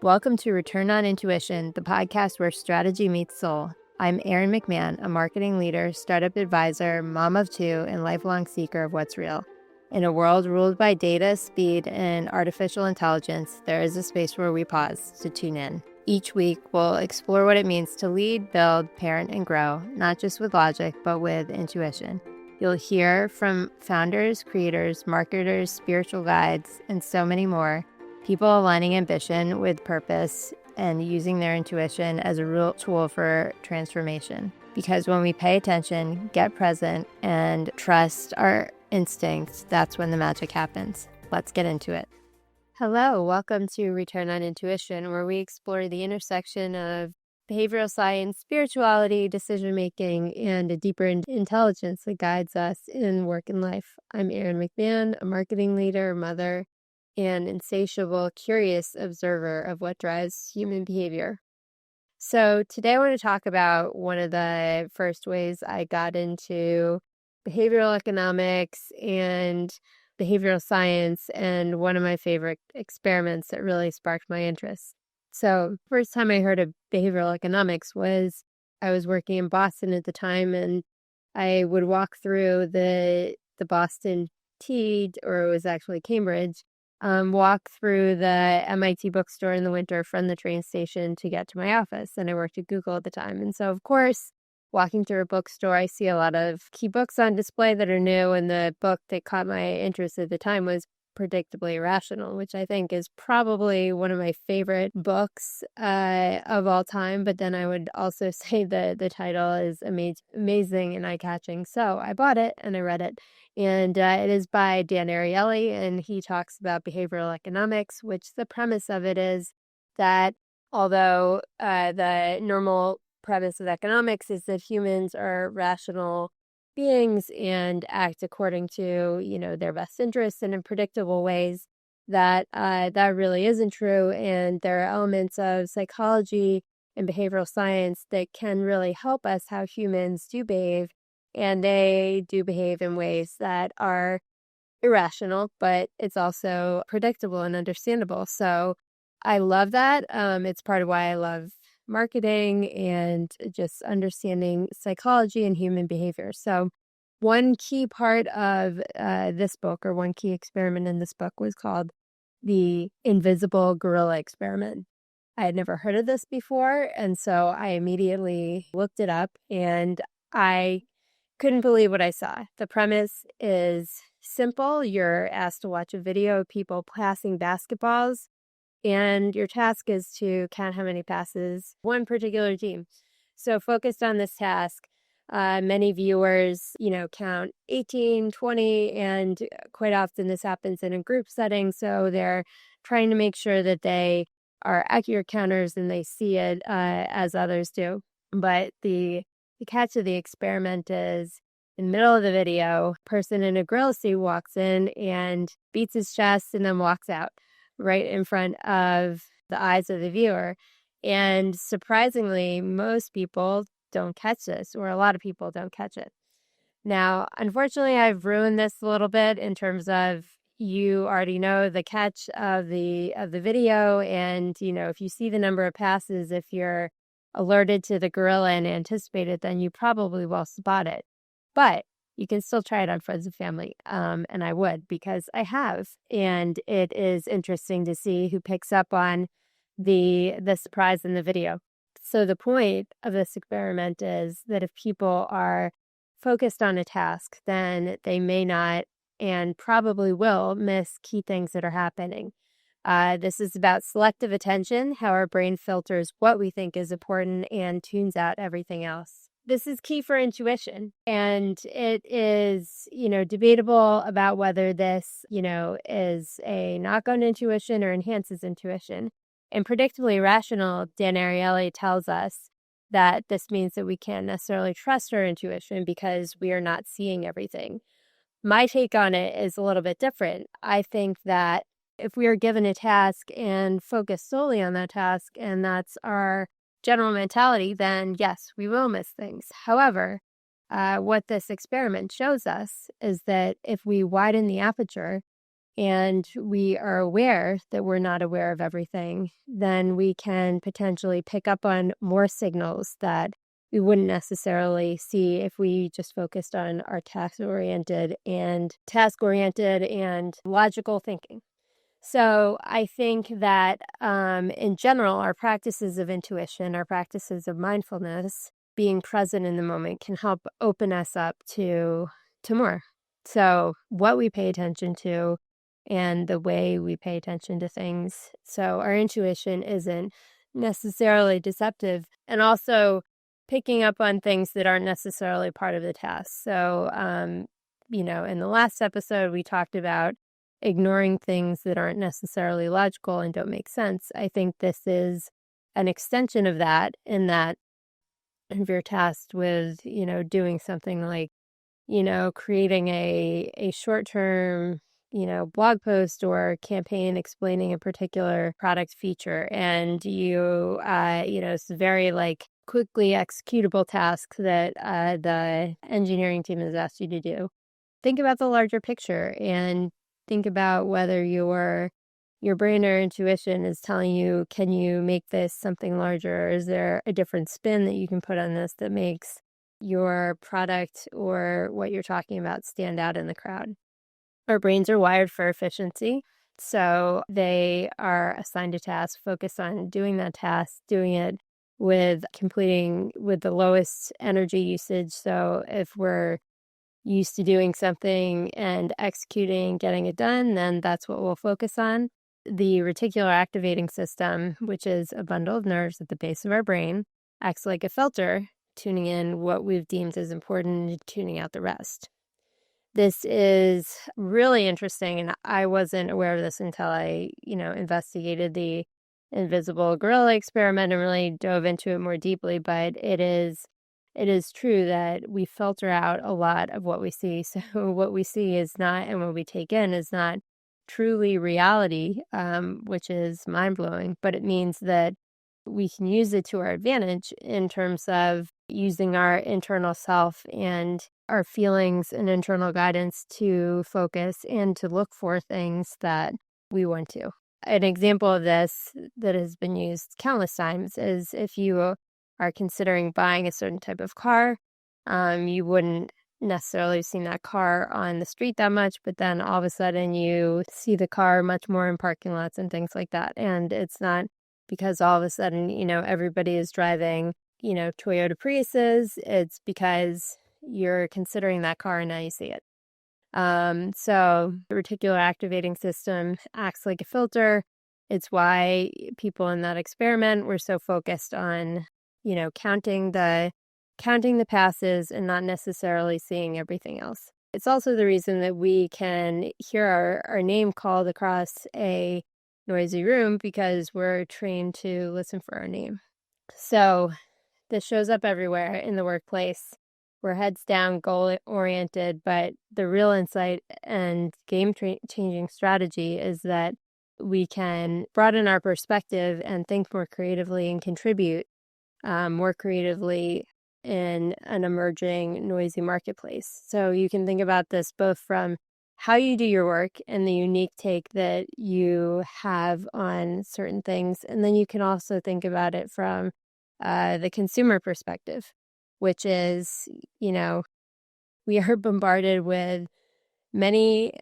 Welcome to Return on Intuition, the podcast where strategy meets soul. I'm Erin McMahon, a marketing leader, startup advisor, mom of two, and lifelong seeker of what's real. In a world ruled by data, speed, and artificial intelligence, there is a space where we pause to tune in. Each week, we'll explore what it means to lead, build, parent, and grow, not just with logic, but with intuition. You'll hear from founders, creators, marketers, spiritual guides, and so many more. People aligning ambition with purpose and using their intuition as a real tool for transformation. Because when we pay attention, get present, and trust our instincts, that's when the magic happens. Let's get into it. Hello, welcome to Return on Intuition, where we explore the intersection of behavioral science, spirituality, decision-making, and a deeper intelligence that guides us in work and life. I'm Erin McMahon, a marketing leader, mother, and insatiable, curious observer of what drives human behavior. So today I want to talk about one of the first ways I got into behavioral economics and behavioral science, and one of my favorite experiments that really sparked my interest. So first time I heard of behavioral economics was I was working in Boston at the time, and I would walk through the Boston T, or it was actually Cambridge, walk through the MIT bookstore in the winter from the train station to get to my office. And I worked at Google at the time. And so, of course, walking through a bookstore, I see a lot of key books on display that are new. And the book that caught my interest at the time was Predictably Irrational, which I think is probably one of my favorite books of all time. But then I would also say the title is amazing and eye-catching. So I bought it and I read it. And it is by Dan Ariely, and he talks about behavioral economics, which the premise of it is that although the normal premise of economics is that humans are rational beings and act according to, their best interests and in predictable ways, that really isn't true. And there are elements of psychology and behavioral science that can really help us how humans do behave. And they do behave in ways that are irrational, but it's also predictable and understandable. So I love that. It's part of why I love marketing and just understanding psychology and human behavior. So one key part of this book, or one key experiment in this book, was called the invisible gorilla experiment. I had never heard of this before, and so I immediately looked it up, and I couldn't believe what I saw. The premise is simple. You're asked to watch a video of people passing basketballs, and your task is to count how many passes one particular team. So focused on this task, many viewers, count 18, 20, and quite often this happens in a group setting. So they're trying to make sure that they are accurate counters and they see it as others do. But the catch of the experiment is, in the middle of the video, a person in a gorilla suit walks in and beats his chest and then walks out right in front of the eyes of the viewer. And surprisingly, most people don't catch this, or a lot of people don't catch it. Now, unfortunately, I've ruined this a little bit in terms of you already know the catch of the video, and if you see the number of passes, if you're alerted to the gorilla and anticipate it, then you probably will spot it. But you can still try it on friends and family, and I would, because I have, and it is interesting to see who picks up on the surprise in the video. So the point of this experiment is that if people are focused on a task, then they may not and probably will miss key things that are happening. This is about selective attention, how our brain filters what we think is important and tunes out everything else. This is key for intuition, and it is, debatable about whether this, is a knock on intuition or enhances intuition. And Predictably Irrational, Dan Ariely tells us that this means that we can't necessarily trust our intuition because we are not seeing everything. My take on it is a little bit different. I think that if we are given a task and focus solely on that task, and that's our general mentality, then yes, we will miss things. However, what this experiment shows us is that if we widen the aperture and we are aware that we're not aware of everything, then we can potentially pick up on more signals that we wouldn't necessarily see if we just focused on our task-oriented and logical thinking. So I think that in general, our practices of intuition, our practices of mindfulness, being present in the moment can help open us up to more. So what we pay attention to and the way we pay attention to things. So our intuition isn't necessarily deceptive, and also picking up on things that aren't necessarily part of the task. So, in the last episode, we talked about ignoring things that aren't necessarily logical and don't make sense. I think this is an extension of that, in that if you're tasked with, doing something like, creating a short-term, blog post or campaign explaining a particular product feature, and it's a very like quickly executable task that the engineering team has asked you to do. Think about the larger picture and think about whether your brain or intuition is telling you, can you make this something larger? Or is there a different spin that you can put on this that makes your product or what you're talking about stand out in the crowd? Our brains are wired for efficiency. So they are assigned a task, focus on doing that task, doing it with the lowest energy usage. So if we're used to doing something and executing, getting it done, then that's what we'll focus on. The reticular activating system, which is a bundle of nerves at the base of our brain, acts like a filter, tuning in what we've deemed as important and tuning out the rest. This is really interesting, and I wasn't aware of this until I, investigated the invisible gorilla experiment and really dove into it more deeply, but it is true that we filter out a lot of what we see. So what we see is not, and what we take in is not truly reality, which is mind-blowing, but it means that we can use it to our advantage in terms of using our internal self and our feelings and internal guidance to focus and to look for things that we want to. An example of this that has been used countless times is if you are considering buying a certain type of car, you wouldn't necessarily have seen that car on the street that much, but then all of a sudden you see the car much more in parking lots and things like that. And it's not because all of a sudden, everybody is driving, Toyota Priuses. It's because you're considering that car and now you see it. So the reticular activating system acts like a filter. It's why people in that experiment were so focused on, counting the passes and not necessarily seeing everything else. It's also the reason that we can hear our name called across a noisy room, because we're trained to listen for our name. So this shows up everywhere in the workplace. We're heads down, goal-oriented, but the real insight and game-changing strategy is that we can broaden our perspective and think more creatively and contribute more creatively in an emerging, noisy marketplace. So you can think about this both from how you do your work and the unique take that you have on certain things. And then you can also think about it from the consumer perspective, which is, we are bombarded with many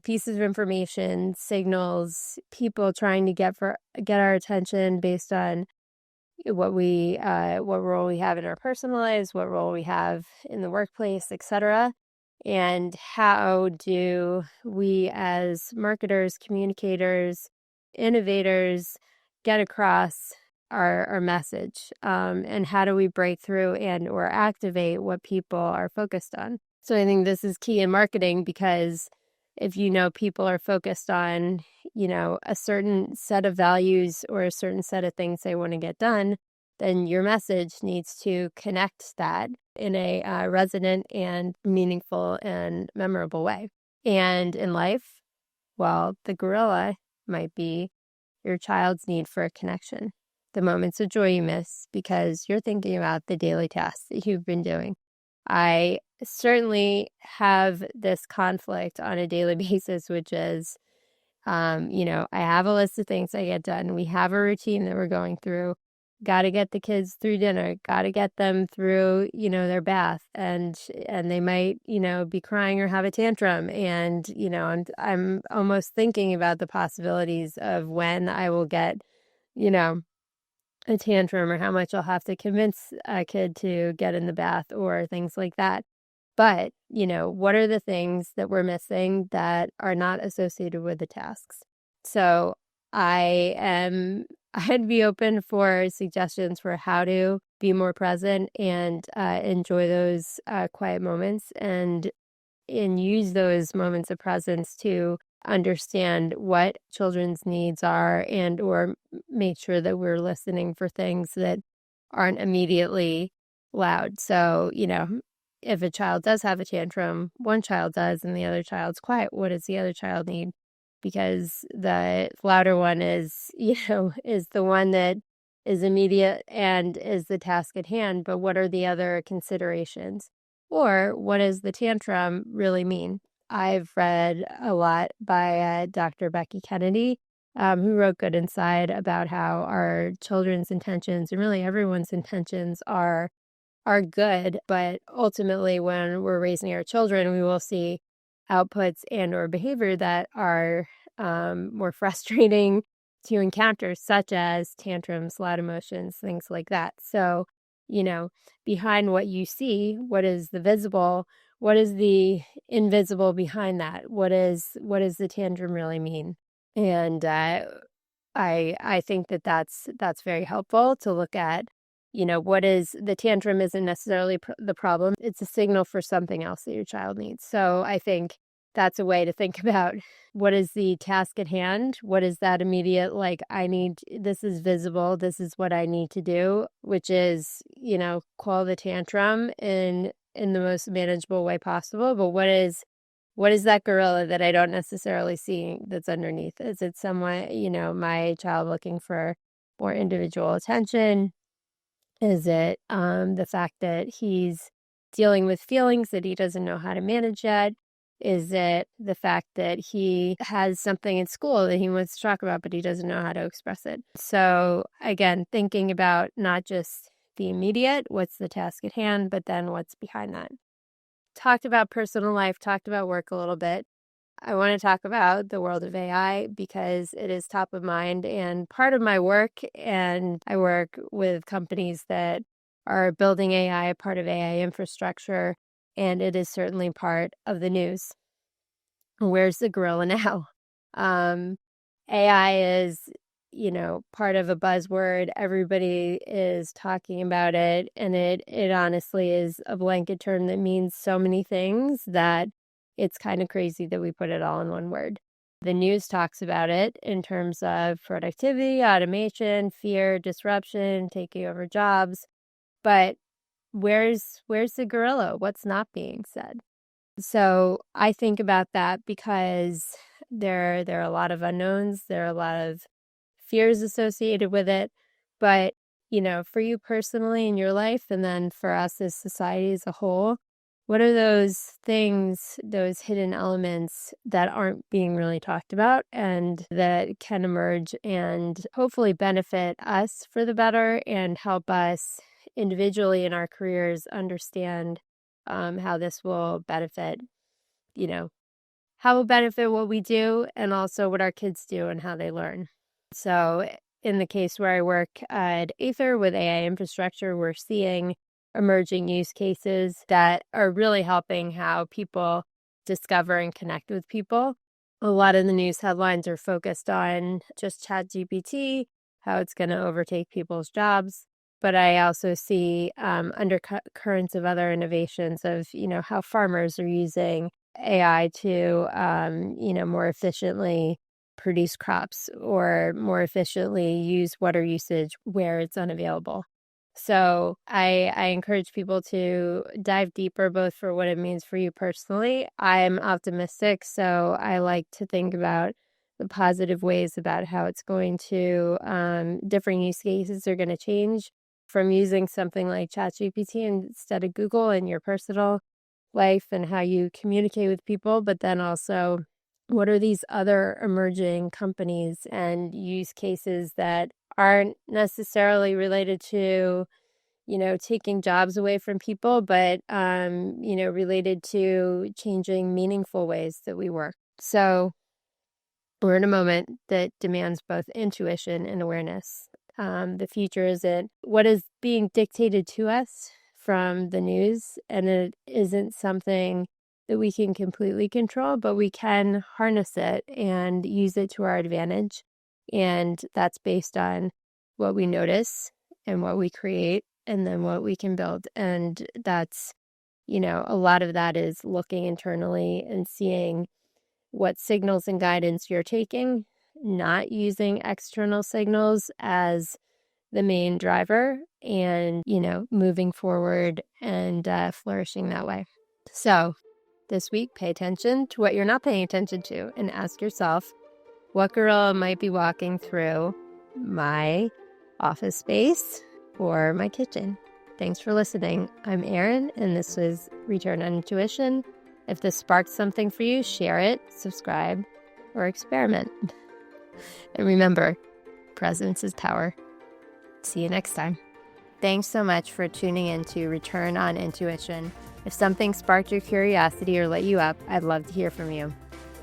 pieces of information, signals, people trying to get our attention based on what role we have in our personal lives, what role we have in the workplace, etc. And how do we as marketers, communicators, innovators get across our message? And how do we break through and or activate what people are focused on? So I think this is key in marketing, because if people are focused on, a certain set of values or a certain set of things they want to get done, then your message needs to connect that in a resonant and meaningful and memorable way. And in life, well, the gorilla might be your child's need for a connection, the moments of joy you miss because you're thinking about the daily tasks that you've been doing. I certainly have this conflict on a daily basis, which is, I have a list of things I get done. We have a routine that we're going through. Got to get the kids through dinner. Got to get them through, their bath, and they might, be crying or have a tantrum. And I'm almost thinking about the possibilities of when I will get, you know, a tantrum, or how much I'll have to convince a kid to get in the bath or things like that. But, what are the things that we're missing that are not associated with the tasks? So I'd be open for suggestions for how to be more present and enjoy those quiet moments, and use those moments of presence to understand what children's needs are, and or make sure that we're listening for things that aren't immediately loud. So, if a child does have a tantrum, one child does and the other child's quiet, what does the other child need? Because the louder one is, is the one that is immediate and is the task at hand. But what are the other considerations? Or what does the tantrum really mean? I've read a lot by Dr. Becky Kennedy, who wrote Good Inside, about how our children's intentions, and really everyone's intentions, are good, but ultimately when we're raising our children, we will see outputs and or behavior that are more frustrating to encounter, such as tantrums, loud emotions, things like that. So, behind what you see, what is the visible, what is the invisible behind that? What does the tantrum really mean? And I think that that's very helpful to look at. What is the tantrum isn't necessarily the problem. It's a signal for something else that your child needs. So I think that's a way to think about what is the task at hand. What is that immediate, like, this is visible. This is what I need to do, which is, quell the tantrum in the most manageable way possible. But what is that gorilla that I don't necessarily see that's underneath? Is it somewhat, my child looking for more individual attention? Is it the fact that he's dealing with feelings that he doesn't know how to manage yet? Is it the fact that he has something in school that he wants to talk about, but he doesn't know how to express it? So again, thinking about not just the immediate, what's the task at hand, but then what's behind that. Talked about personal life, talked about work a little bit. I want to talk about the world of AI because it is top of mind and part of my work. And I work with companies that are building AI, part of AI infrastructure, and it is certainly part of the news. Where's the gorilla now? AI is, part of a buzzword. Everybody is talking about it, and it honestly is a blanket term that means so many things that it's kind of crazy that we put it all in one word. The news talks about it in terms of productivity, automation, fear, disruption, taking over jobs. But where's the gorilla? What's not being said? So I think about that because there are a lot of unknowns. There are a lot of fears associated with it. But, for you personally in your life, and then for us as society as a whole, what are those things, those hidden elements that aren't being really talked about and that can emerge and hopefully benefit us for the better and help us individually in our careers understand how this will benefit, how it will benefit what we do and also what our kids do and how they learn. So in the case where I work at Aether with AI infrastructure, we're seeing emerging use cases that are really helping how people discover and connect with people. A lot of the news headlines are focused on just ChatGPT, how it's going to overtake people's jobs. But I also see undercurrents of other innovations of, how farmers are using AI to, more efficiently produce crops or more efficiently use water usage where it's unavailable. So I encourage people to dive deeper, both for what it means for you personally. I'm optimistic, so I like to think about the positive ways about how it's going to, different use cases are going to change from using something like ChatGPT instead of Google in your personal life and how you communicate with people, but then also what are these other emerging companies and use cases that aren't necessarily related to, taking jobs away from people, but, related to changing meaningful ways that we work. So we're in a moment that demands both intuition and awareness. The future isn't what is being dictated to us from the news, and it isn't something that we can completely control, but we can harness it and use it to our advantage. And that's based on what we notice and what we create, and then what we can build. And that's, a lot of that is looking internally and seeing what signals and guidance you're taking, not using external signals as the main driver, and, moving forward and flourishing that way. So this week, pay attention to what you're not paying attention to and ask yourself, what gorilla might be walking through my office space or my kitchen? Thanks for listening. I'm Erin, and this was Return on Intuition. If this sparked something for you, share it, subscribe, or experiment. And remember, presence is power. See you next time. Thanks so much for tuning in to Return on Intuition. If something sparked your curiosity or lit you up, I'd love to hear from you.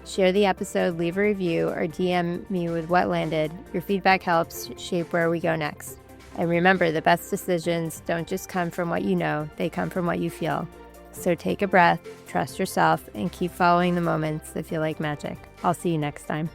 Share the episode, leave a review, or DM me with what landed. Your feedback helps shape where we go next. And remember, the best decisions don't just come from what you know, they come from what you feel. So take a breath, trust yourself, and keep following the moments that feel like magic. I'll see you next time.